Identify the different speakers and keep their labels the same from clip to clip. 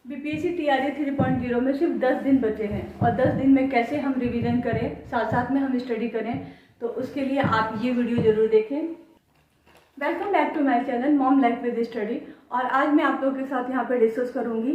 Speaker 1: BPSC TRE 3.0 में सिर्फ 10 दिन बचे हैं और 10 दिन में कैसे हम रिवीजन करें, साथ साथ में हम स्टडी करें, तो उसके लिए आप ये वीडियो ज़रूर देखें। Welcome back to my channel mom life with study. और आज मैं आप लोगों के साथ यहाँ पे डिस्कस करूँगी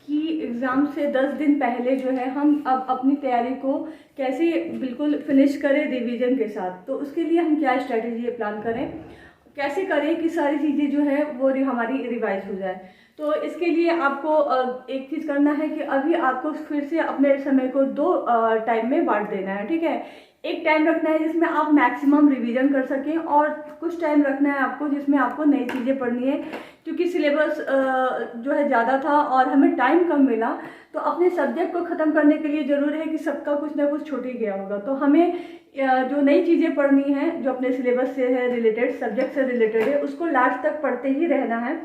Speaker 1: कि एग्ज़ाम से 10 दिन पहले जो है हम अब अपनी तैयारी को कैसे बिल्कुल फिनिश करें रिवीजन के साथ। तो उसके लिए हम क्या स्ट्रेटजी प्लान करें, कैसे करें कि सारी चीज़ें जो है वो हमारी रिवाइज हो जाए। तो इसके लिए आपको एक चीज़ करना है कि अभी आपको फिर से अपने समय को 2 टाइम में बांट देना है, ठीक है। एक टाइम रखना है जिसमें आप मैक्सिमम रिवीजन कर सकें और कुछ टाइम रखना है आपको जिसमें आपको नई चीज़ें पढ़नी है, क्योंकि सिलेबस जो है ज़्यादा था और हमें टाइम कम मिला। तो अपने सब्जेक्ट को ख़त्म करने के लिए ज़रूरी है कि सबका कुछ ना कुछ छूट ही गया होगा। तो हमें जो नई चीज़ें पढ़नी है, जो अपने सिलेबस से है रिलेटेड, सब्जेक्ट से रिलेटेड है, उसको लास्ट तक पढ़ते ही रहना है,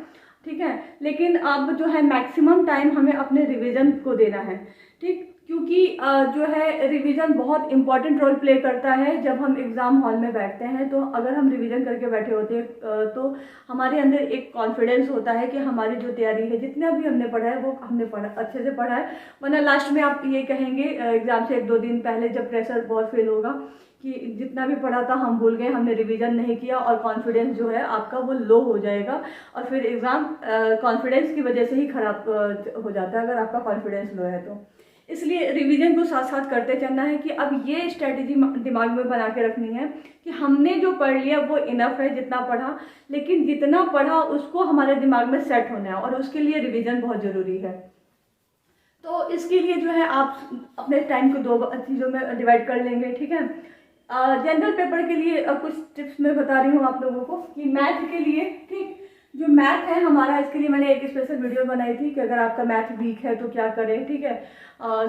Speaker 1: ठीक है। लेकिन अब जो है मैक्सिमम टाइम हमें अपने रिवीजन को देना है, ठीक, क्योंकि जो है रिवीजन बहुत इंपॉर्टेंट रोल प्ले करता है। जब हम एग्ज़ाम हॉल में बैठते हैं तो अगर हम रिवीजन करके बैठे होते हैं तो हमारे अंदर एक कॉन्फिडेंस होता है कि हमारी जो तैयारी है, जितना भी हमने पढ़ा है वो हमने अच्छे से पढ़ा है। वरना लास्ट में आप ये कहेंगे एग्ज़ाम से 1-2 दिन पहले जब प्रेशर बहुत फील होगा कि जितना भी पढ़ा था हम भूल गए, हमने रिवीजन नहीं किया, और कॉन्फिडेंस जो है आपका वो लो हो जाएगा और फिर एग्ज़ाम कॉन्फिडेंस की वजह से ही ख़राब हो जाता है अगर आपका कॉन्फिडेंस लो है तो। इसलिए रिवीजन को साथ साथ करते चलना है कि अब ये स्ट्रेटजी दिमाग में बना के रखनी है कि हमने जो पढ़ लिया वो इनफ है, जितना पढ़ा, लेकिन जितना पढ़ा उसको हमारे दिमाग में सेट होना है और उसके लिए रिवीजन बहुत ज़रूरी है। तो इसके लिए जो है आप अपने टाइम को 2 चीज़ों में डिवाइड कर लेंगे, ठीक है। जनरल पेपर के लिए कुछ टिप्स मैं बता रही हूँ आप लोगों को कि मैथ के लिए, ठीक, जो मैथ है हमारा, इसके लिए मैंने एक स्पेशल वीडियो बनाई थी कि अगर आपका मैथ वीक है तो क्या करें, ठीक है।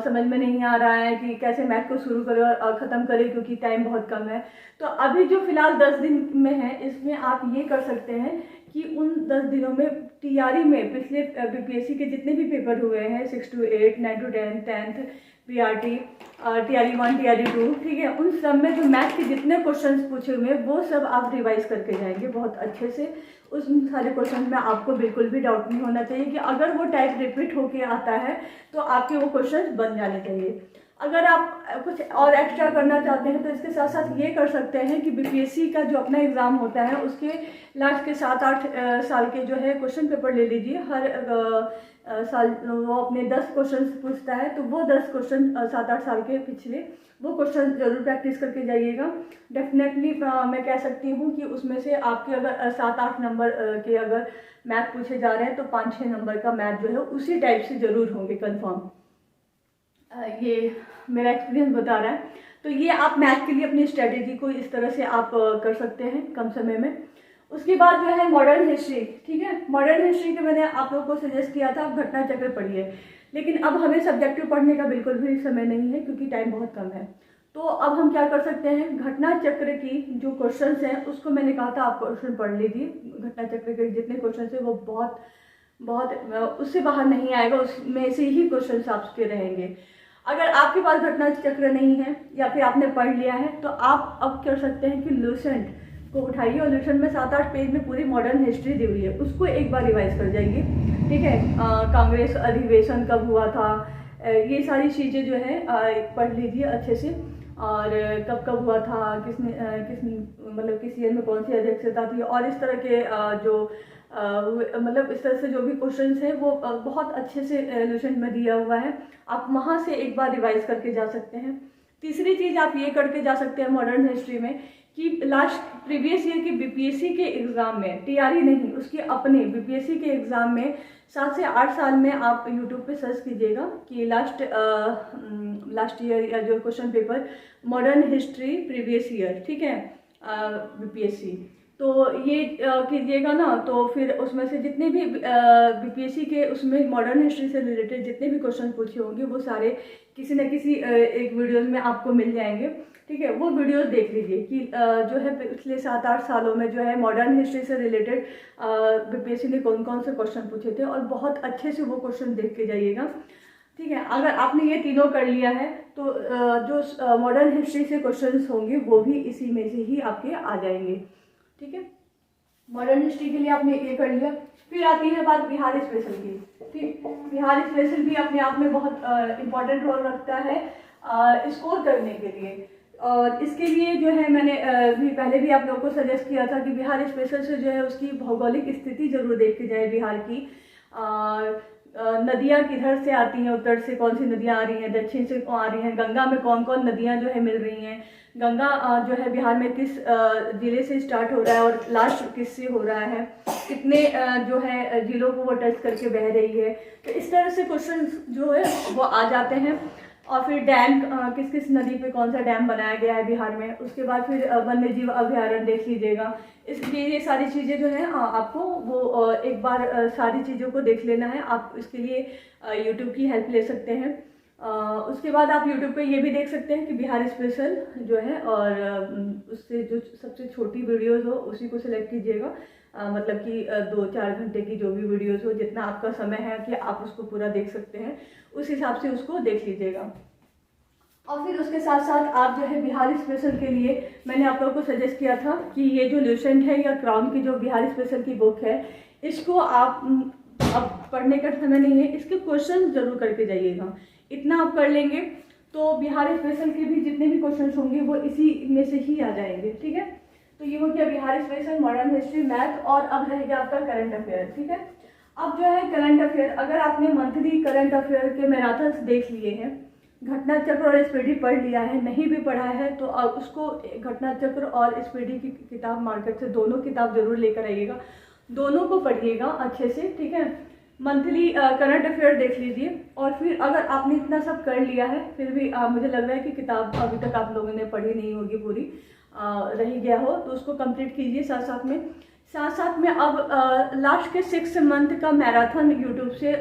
Speaker 1: समझ में नहीं आ रहा है कि कैसे मैथ को शुरू करें और ख़त्म करें क्योंकि टाइम बहुत कम है। तो अभी जो फिलहाल 10 दिन में है, इसमें आप ये कर सकते हैं कि उन 10 दिनों में तैयारी में पिछले बीपीएससी के जितने भी पेपर हुए हैं, 6 to 8, 9 to 10, 10th, PRT, TRE 1, TRE 2, ठीक है, उन सब में जो मैथ के जितने क्वेश्चंस पूछे हुए हैं वो सब आप रिवाइज करके जाएंगे बहुत अच्छे से। उस सारे क्वेश्चन में आपको बिल्कुल भी डाउट नहीं होना चाहिए कि अगर वो टाइप रिपीट होके आता है तो आपके वो क्वेश्चन बन जाने चाहिए। अगर आप कुछ और एक्स्ट्रा करना चाहते हैं तो इसके साथ साथ ये कर सकते हैं कि बीपीएससी का जो अपना एग्ज़ाम होता है उसके लास्ट के 7-8 साल के जो है क्वेश्चन पेपर ले लीजिए। हर साल वो अपने 10 क्वेश्चन पूछता है, तो वो 10 क्वेश्चन 7-8 साल के पिछले वो क्वेश्चन जरूर प्रैक्टिस करके जाइएगा। डेफिनेटली मैं कह सकती हूँ कि उसमें से आपके अगर 7-8 नंबर के अगर मैथ पूछे जा रहे हैं तो 5-6 नंबर का मैथ जो है उसी टाइप से ज़रूर होंगे कन्फर्म। ये मेरा एक्सपीरियंस बता रहा है। तो ये आप मैथ के लिए अपनी स्ट्रेटेजी को इस तरह से आप कर सकते हैं कम समय में। उसके बाद जो है मॉडर्न हिस्ट्री, ठीक है। मॉडर्न हिस्ट्री के मैंने आप लोगों को सजेस्ट किया था आप घटना चक्र पढ़िए, लेकिन अब हमें सब्जेक्टिव पढ़ने का बिल्कुल भी समय नहीं है क्योंकि टाइम बहुत कम है। तो अब हम क्या कर सकते हैं, घटना चक्र की जो क्वेश्चंस हैं उसको मैंने कहा था आप क्वेश्चन पढ़ लीजिए। घटना चक्र के जितने क्वेश्चन हैं वो बहुत उससे बाहर नहीं आएगा, उसमें से ही क्वेश्चन आपके रहेंगे। अगर आपके पास घटना चक्र नहीं है या फिर आपने पढ़ लिया है तो आप अब कर सकते हैं कि लूसेंट को उठाइए और लूसेंट में 7-8 पेज में पूरी मॉडर्न हिस्ट्री दी हुई है, उसको एक बार रिवाइज कर जाइए, ठीक है। कांग्रेस अधिवेशन कब हुआ था, ये सारी चीज़ें जो है पढ़ लीजिए अच्छे से, और कब कब हुआ था, मतलब किस ईयर में कौन सी अध्यक्षता थी, और इस तरह के जो मतलब इस तरह से जो भी क्वेश्चंस हैं वो बहुत अच्छे से लूसेंट में दिया हुआ है। आप वहाँ से एक बार रिवाइज करके जा सकते हैं। तीसरी चीज़ आप ये करके जा सकते हैं मॉडर्न हिस्ट्री में कि लास्ट प्रीवियस ईयर के बीपीएससी के एग्ज़ाम में, टीआरई नहीं, उसके अपने बीपीएससी के एग्ज़ाम में 7 से 8 साल में आप यूट्यूब पे सर्च कीजिएगा कि लास्ट ईयर या जो question paper modern history previous year, ठीक है, बीपीएससी, तो ये कीजिएगा ना, तो फिर उसमें से जितने भी बीपीएससी के उसमें मॉडर्न हिस्ट्री से रिलेटेड जितने भी क्वेश्चन पूछे होंगे वो सारे किसी न किसी एक वीडियोज़ में आपको मिल जाएंगे, ठीक है। वो वीडियोस देख लीजिए कि जो है पिछले 7-8 सालों में जो है मॉडर्न हिस्ट्री से रिलेटेड बीपीएससी ने कौन कौन से क्वेश्चन पूछे थे, और बहुत अच्छे से वो क्वेश्चन देख के जाइएगा, ठीक है। अगर आपने ये तीनों कर लिया है तो जो मॉडर्न हिस्ट्री से क्वेश्चन होंगे वो भी इसी में से ही आपके आ जाएंगे, ठीक है। मॉडर्न हिस्ट्री के लिए आपने ये कर लिया। फिर आती है बात बिहार स्पेशल की, ठीक। बिहार स्पेशल भी अपने आप में बहुत इम्पोर्टेंट रोल रखता है स्कोर करने के लिए। और इसके लिए जो है मैंने भी पहले भी आप लोगों को सजेस्ट किया था कि बिहार स्पेशल से जो है उसकी भौगोलिक स्थिति जरूर देख के जाए बिहार की। नदियाँ किधर से आती हैं, उत्तर से कौन सी नदियाँ आ रही हैं, दक्षिण से कौन आ रही हैं, गंगा में कौन कौन नदियाँ जो है मिल रही हैं, गंगा जो है बिहार में किस ज़िले से स्टार्ट हो रहा है और लास्ट किस से हो रहा है, कितने जो है ज़िलों को वो टच करके बह रही है। तो इस तरह से क्वेश्चन जो है वो आ जाते हैं। और फिर डैम किस किस नदी पे कौन सा डैम बनाया गया है बिहार में, उसके बाद फिर वन्य जीव अभ्यारण्य देख लीजिएगा। इसलिए ये सारी चीज़ें जो है आपको वो एक बार सारी चीज़ों को देख लेना है। आप इसके लिए यूट्यूब की हेल्प ले सकते हैं। उसके बाद आप यूट्यूब पे ये भी देख सकते हैं कि बिहार स्पेशल जो है और उससे जो सबसे छोटी वीडियोस हो उसी को सिलेक्ट कीजिएगा। मतलब कि 2-4 घंटे की जो भी वीडियोस हो, जितना आपका समय है कि आप उसको पूरा देख सकते हैं, उस हिसाब से उसको देख लीजिएगा। और फिर उसके साथ साथ आप जो है बिहार स्पेशल के लिए मैंने आप लोगों को सजेस्ट किया था कि ये जो ल्यूसेंट है या क्राउन की जो बिहार स्पेशल की बुक है, इसको आप अब पढ़ने का समय नहीं है, इसके क्वेश्चन जरूर करके जाइएगा। इतना आप कर लेंगे तो बिहार स्पेशल के भी जितने भी क्वेश्चन होंगे वो इसी में से ही आ जाएंगे। ठीक है, तो ये हो गया Bihar special, modern history, math, और अब रहेगा आपका करंट अफेयर। ठीक है, अब जो है करंट अफेयर, अगर आपने मंथली करंट अफेयर के मैराथन्स देख लिए हैं, घटना चक्र और स्पीडी पढ़ लिया है, नहीं भी पढ़ा है तो उसको घटना चक्र और स्पीडी की किताब मार्केट से दोनों किताब जरूर लेकर आइएगा, दोनों को पढ़िएगा अच्छे से। ठीक है, मंथली करंट अफेयर देख लीजिए। और फिर अगर आपने इतना सब कर लिया है फिर भी मुझे लग रहा है कि किताब अभी तक आप लोगों ने पढ़ी नहीं होगी पूरी, रही गया हो तो उसको कंप्लीट कीजिए साथ साथ में। अब लास्ट के 6 मंथ का मैराथन यूट्यूब से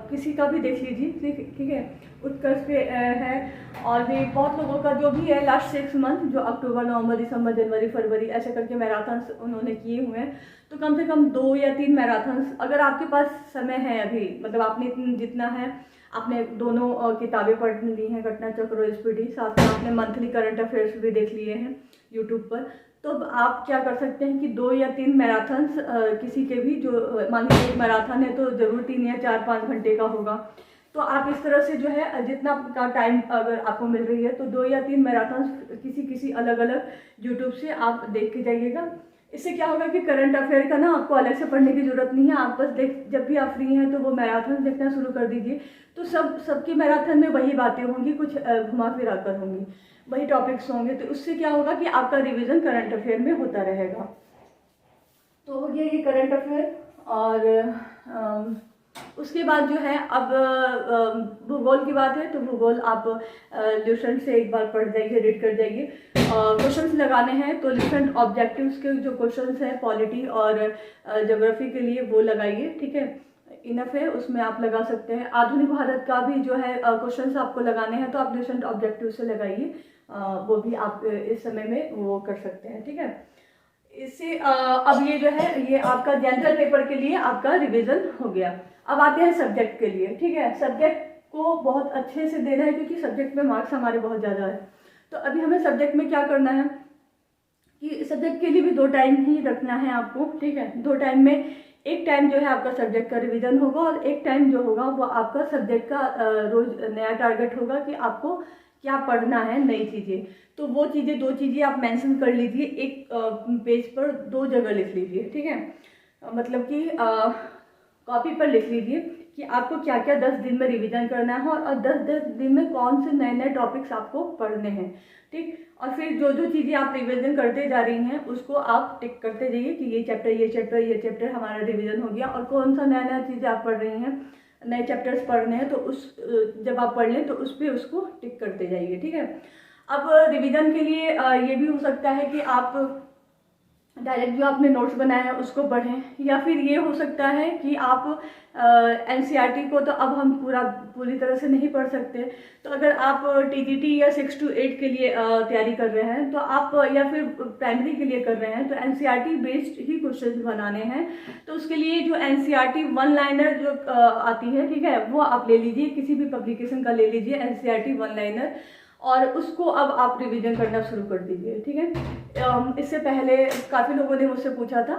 Speaker 1: किसी का भी देख लीजिए। ठीक है, उत्कर्ष पे है, और भी बहुत लोगों का जो भी है लास्ट 6 मंथ, जो अक्टूबर, नवंबर, दिसंबर, जनवरी, फरवरी ऐसे करके मैराथन्स उन्होंने किए हुए हैं। तो कम से कम 2 या 3 मैराथन्स अगर आपके पास समय है अभी, मतलब आपने जितना है, आपने दोनों किताबें पढ़ ली हैं, घटना चक्र और स्पीडी, साथ में आपने मंथली करंट अफेयर्स भी देख लिए हैं यूट्यूब पर, तो आप क्या कर सकते हैं कि 2 या 3 मैराथन्स किसी के भी, जो मान लीजिए एक मैराथन है तो ज़रूर 3 या 4-5 घंटे का होगा, तो आप इस तरह से जो है जितना का टाइम अगर आपको मिल रही है तो 2 या 3 मैराथन्स किसी अलग अलग यूट्यूब से आप देख के जाइएगा। इससे क्या होगा कि करंट अफेयर का ना आपको अलग से पढ़ने की जरूरत नहीं है, आप बस जब भी आप फ्री हैं तो वो मैराथन देखना शुरू कर दीजिए। तो सबकी मैराथन में वही बातें होंगी, कुछ घुमा फिरा कर होंगी, वही टॉपिक्स होंगे, तो उससे क्या होगा कि आपका रिवीजन करंट अफेयर में होता रहेगा। तो हो गया ये करंट अफेयर। और उसके बाद जो है अब भूगोल की बात है, तो भूगोल आप ल्यूसेंट से एक बार पढ़ जाइए, रीड कर जाइए। क्वेश्चंस लगाने हैं तो ल्यूसेंट ऑब्जेक्टिव्स के जो क्वेश्चंस हैं पॉलिटी और ज्योग्राफी के लिए वो लगाइए। ठीक है, इनफ है, उसमें आप लगा सकते हैं। आधुनिक भारत का भी जो है क्वेश्चंस आपको लगाने हैं तो आप ल्यूसेंट ऑब्जेक्टिव से लगाइए, वो भी आप इस समय में वो कर सकते हैं। ठीक है, इससे अब ये जो है ये आपका जनरल पेपर के लिए आपका रिवीजन हो गया। अब आते हैं सब्जेक्ट के लिए। ठीक है, सब्जेक्ट को बहुत अच्छे से देना है क्योंकि सब्जेक्ट में मार्क्स हमारे बहुत ज़्यादा है। तो अभी हमें सब्जेक्ट में क्या करना है कि सब्जेक्ट के लिए भी 2 टाइम ही रखना है आपको। ठीक है, 2 टाइम में एक टाइम जो है आपका सब्जेक्ट का रिवीजन होगा और एक टाइम जो होगा वो आपका सब्जेक्ट का रोज नया टारगेट होगा कि आपको क्या पढ़ना है, नई चीज़ें। तो वो चीज़ें 2 चीज़ें आप मेंशन कर लीजिए, एक पेज पर 2 जगह लिख लीजिए। ठीक है, मतलब कि कॉपी पर लिख लीजिए कि आपको क्या क्या 10 दिन में रिवीजन करना है और 10 दिन में कौन से नए नए टॉपिक्स आपको पढ़ने हैं। ठीक, और फिर जो जो चीज़ें आप रिवीजन करते जा रही हैं उसको आप टिक करते जाइए कि ये चैप्टर हमारा रिवीजन हो गया, और कौन सा नया नया चीज़ें आप पढ़ रही हैं, नए चैप्टर्स पढ़ने हैं तो उस जब आप पढ़ लें तो उस पर उसको टिक करते जाइए। ठीक है, अब रिवीजन के लिए ये भी हो सकता है कि आप डायरेक्ट जो आपने नोट्स बनाए हैं उसको पढ़ें, या फिर ये हो सकता है कि आप एनसीईआरटी को तो अब हम पूरी तरह से नहीं पढ़ सकते, तो अगर आप टीजीटी या 6 to 8 के लिए तैयारी कर रहे हैं तो आप, या फिर प्राइमरी के लिए कर रहे हैं तो एनसीईआरटी बेस्ड ही क्वेश्चन बनाने हैं, तो उसके लिए जो एनसीईआरटी 1 लाइनर जो आती है, ठीक है, वो आप ले लीजिए, किसी भी पब्लिकेशन का ले लीजिए एनसीईआरटी 1 लाइनर, और उसको अब आप रिवीजन करना शुरू कर दीजिए। ठीक है, इससे पहले काफ़ी लोगों ने मुझसे पूछा था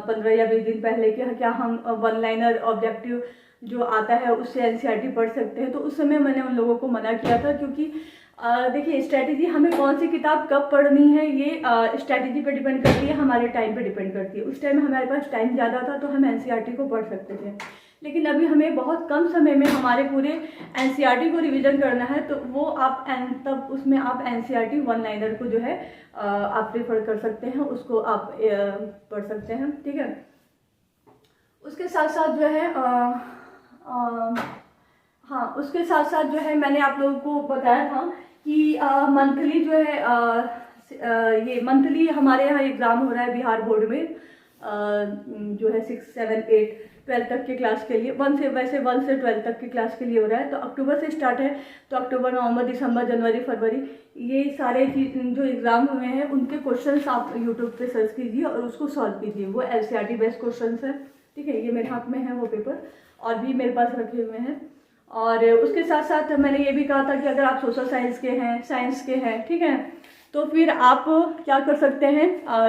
Speaker 1: 15 या 20 दिन पहले कि क्या हम 1 लाइनर ऑब्जेक्टिव जो आता है उससे एनसीईआरटी पढ़ सकते हैं। तो उस समय मैंने उन लोगों को मना किया था, क्योंकि देखिए स्ट्रैटेजी हमें कौन सी किताब कब पढ़नी है ये स्ट्रैटेजी पे डिपेंड करती है, हमारे टाइम पे डिपेंड करती है। उस टाइम हमारे पास टाइम ज़्यादा था तो हम एनसीईआरटी को पढ़ सकते थे, लेकिन अभी हमें बहुत कम समय में हमारे पूरे एनसीईआरटी को रिवीजन करना है, तो वो आप तब उसमें आप एनसीईआरटी वन लाइनर को जो है आप प्रेफर कर सकते हैं, उसको आप पढ़ सकते हैं, ठीक है। उसके साथ साथ जो है हाँ, उसके साथ साथ जो है मैंने आप लोगों को बताया था कि मंथली जो है ये मंथली हमारे यहाँ एग्ज़ाम हो रहा है बिहार बोर्ड में, जो है 6, 7, 8, 12 तक के क्लास के लिए, 1 से 12 तक की क्लास के लिए हो रहा है। तो अक्टूबर से स्टार्ट है, तो अक्टूबर, नवंबर, दिसंबर, जनवरी, फरवरी, ये सारे जो एग्ज़ाम हुए हैं उनके क्वेश्चंस आप यूट्यूब पे सर्च कीजिए और उसको सॉल्व कीजिए। वो एनसीईआरटी बेस्ड क्वेश्चंस है, ठीक है। ये मेरे हाथ में है वो पेपर, और भी मेरे पास रखे हुए हैं। और उसके साथ साथ मैंने ये भी कहा था कि अगर आप सोशल साइंस के हैं, साइंस के हैं, ठीक है, तो फिर आप क्या कर सकते हैं,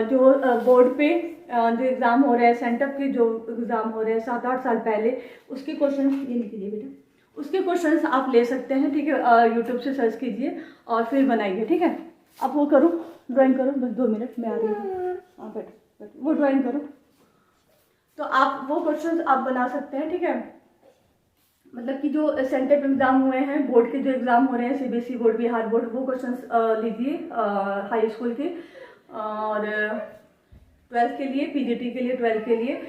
Speaker 1: जो बोर्ड पे जो एग्ज़ाम हो रहे हैं, सेंटअप के जो एग्ज़ाम हो रहे हैं 7-8 साल पहले, उसके क्वेश्चन, ये लिखिए बेटा, उसके क्वेश्चंस आप ले सकते हैं, ठीक है। यूट्यूब से सर्च कीजिए और फिर बनाइए, ठीक है। आप वो करो, ड्राइंग करो, बस 2 मिनट में आ रही हूँ। हाँ बैठ, वो ड्राइंग करो, तो आप वो क्वेश्चंस आप बना सकते हैं, ठीक है। मतलब कि जो सेंटअप एग्ज़ाम हुए हैं, बोर्ड के जो एग्ज़ाम हो रहे हैं, सीबीएसई बोर्ड, बिहार बोर्ड, वो क्वेश्चंस लीजिए हाई स्कूल के, और 12th के लिए, पीजीटी के लिए, 12th के लिए,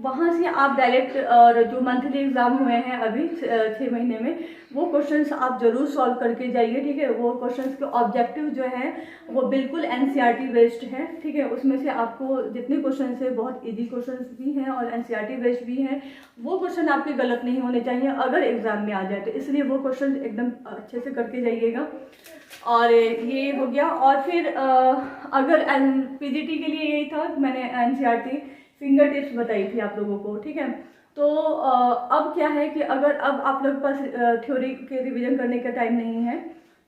Speaker 1: वहाँ से आप डायरेक्ट, और जो मंथली एग्ज़ाम हुए हैं अभी 6 महीने में, वो क्वेश्चंस आप ज़रूर सॉल्व करके जाइए, ठीक है। वो क्वेश्चंस के ऑब्जेक्टिव जो है वो बिल्कुल एनसीईआरटी बेस्ड है, ठीक है। उसमें से आपको जितने क्वेश्चन है, बहुत इजी क्वेश्चंस भी हैं और एनसीईआरटी बेस्ड भी हैं। वो क्वेश्चन आपके गलत नहीं होने चाहिए अगर एग्ज़ाम में आ जाए, तो इसलिए वो क्वेश्चन एकदम अच्छे से करके जाइएगा। और ये हो गया। और फिर अगर पीजीटी के लिए यही था, मैंने एनसीईआरटी फिंगर टिप्स बताई थी आप लोगों को, ठीक है। तो अब क्या है कि अगर अब आप लोग के पास थ्योरी के रिवीजन करने का टाइम नहीं है,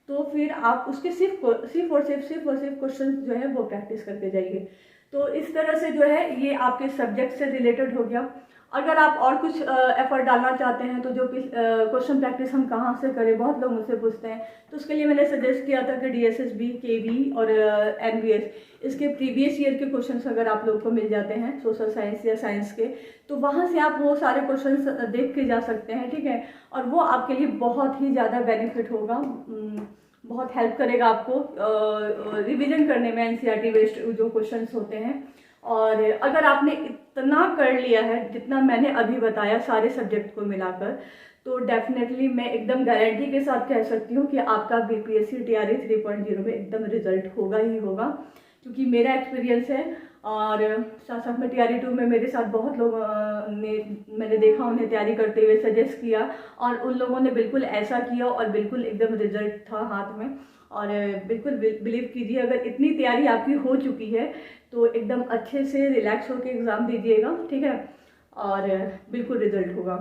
Speaker 1: तो फिर आप उसके सिर्फ और सिर्फ क्वेश्चन जो है वो प्रैक्टिस करते जाइए। तो इस तरह से जो है ये आपके सब्जेक्ट से रिलेटेड हो गया। अगर आप और कुछ एफर्ट डालना चाहते हैं, तो जो क्वेश्चन प्रैक्टिस हम कहाँ से करें, बहुत लोग मुझसे पूछते हैं, तो उसके लिए मैंने सजेस्ट किया था कि डीएसएसबी, केवी और एनवीएस, इसके प्रीवियस ईयर के क्वेश्चंस अगर आप लोग को मिल जाते हैं सोशल साइंस या साइंस के, तो वहाँ से आप वो सारे क्वेश्चंस देख के जा सकते हैं, ठीक है। और वो आपके लिए बहुत ही ज़्यादा बेनिफिट होगा, बहुत हेल्प करेगा आपको रिवीजन करने में एनसीईआरटी बेस्ड जो क्वेश्चंस होते हैं। और अगर आपने इतना कर लिया है जितना मैंने अभी बताया सारे सब्जेक्ट को मिलाकर, तो डेफिनेटली मैं एकदम गारंटी के साथ कह सकती हूँ कि आपका बीपीएससी टीआरई 3.0 में एकदम रिजल्ट होगा ही होगा, क्योंकि मेरा एक्सपीरियंस है। और साथ साथ में टीआरई 2 में मेरे साथ बहुत लोग मैंने देखा, उन्हें तैयारी करते हुए सजेस्ट किया, और उन लोगों ने बिल्कुल ऐसा किया और बिल्कुल एकदम रिजल्ट था हाथ में। और बिल्कुल बिलीव कीजिए, अगर इतनी तैयारी आपकी हो चुकी है तो एकदम अच्छे से रिलैक्स होकर एग्ज़ाम दीजिएगा, ठीक है, और बिल्कुल रिजल्ट होगा।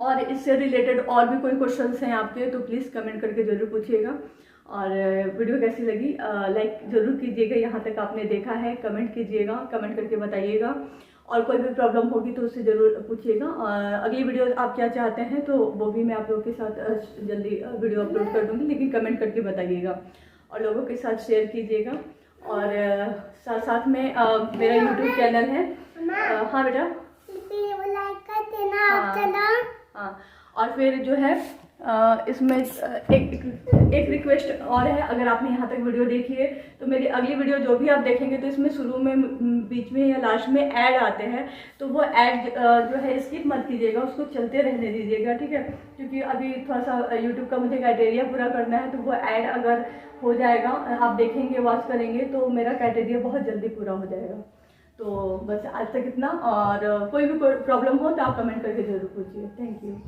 Speaker 1: और इससे रिलेटेड और भी कोई क्वेश्चंस हैं आपके, तो प्लीज़ कमेंट करके ज़रूर पूछिएगा। और वीडियो कैसी लगी लाइक ज़रूर कीजिएगा, यहाँ तक आपने देखा है कमेंट कीजिएगा, कमेंट करके बताइएगा। और कोई भी प्रॉब्लम होगी तो उससे ज़रूर पूछिएगा। अगली वीडियो आप क्या चाहते हैं तो वो भी मैं आप लोगों के साथ जल्दी वीडियो अपलोड कर दूँगी, लेकिन कमेंट करके बताइएगा और लोगों के साथ शेयर कीजिएगा। और साथ साथ में मेरा यूट्यूब चैनल है। हाँ बेटा, हाँ। और फिर जो है इसमें एक रिक्वेस्ट और है, अगर आपने यहाँ तक वीडियो देखी है तो मेरी अगली वीडियो जो भी आप देखेंगे तो इसमें शुरू में, बीच में या लास्ट में ऐड आते हैं, तो वो ऐड जो है स्किप मत कीजिएगा, उसको चलते रहने दीजिएगा, ठीक है। क्योंकि अभी थोड़ा सा यूट्यूब का मुझे क्राइटेरिया पूरा करना है, तो वो ऐड अगर हो जाएगा, आप देखेंगे, वॉच करेंगे, तो मेरा क्राइटेरिया बहुत जल्दी पूरा हो जाएगा। तो बस आज तक इतना, और कोई भी प्रॉब्लम हो तो आप कमेंट करके ज़रूर पूछिए। Thank you.